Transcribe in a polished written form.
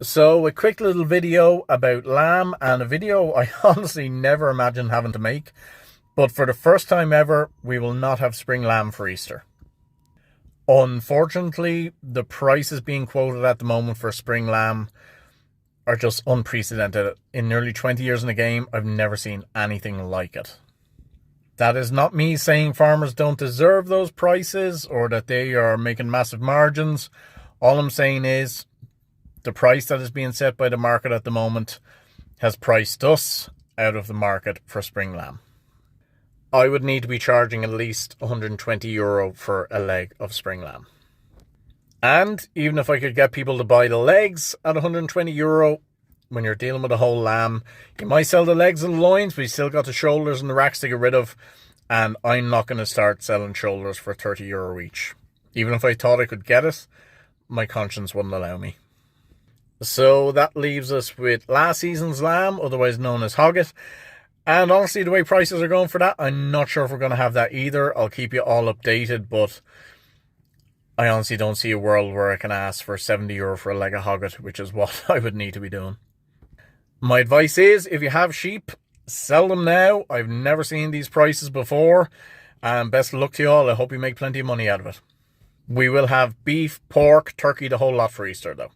So a quick little video about lamb, and a video I honestly never imagined having to make. But for the first time ever, we will not have spring lamb for Easter. Unfortunately, the prices being quoted at the moment for spring lamb are just unprecedented. In nearly 20 years in the game, I've never seen anything like it. That is not me saying farmers don't deserve those prices or that they are making massive margins. All I'm saying is the price that is being set by the market at the moment has priced us out of the market for spring lamb. I would need to be charging at least €120 for a leg of spring lamb. And even if I could get people to buy the legs at €120, when you're dealing with a whole lamb, you might sell the legs and the loins, but you still got the shoulders and the racks to get rid of. And I'm not going to start selling shoulders for €30 each. Even if I thought I could get it, my conscience wouldn't allow me. So that leaves us with last season's lamb, otherwise known as hogget. And honestly, the way prices are going for that, I'm not sure if we're going to have that either. I'll keep you all updated, but I honestly don't see a world where I can ask for €70 for a leg of hogget, which is what I would need to be doing. My advice is, if you have sheep, sell them now. I've never seen these prices before. And best of luck to you all. I hope you make plenty of money out of it. We will have beef, pork, turkey, the whole lot for Easter though.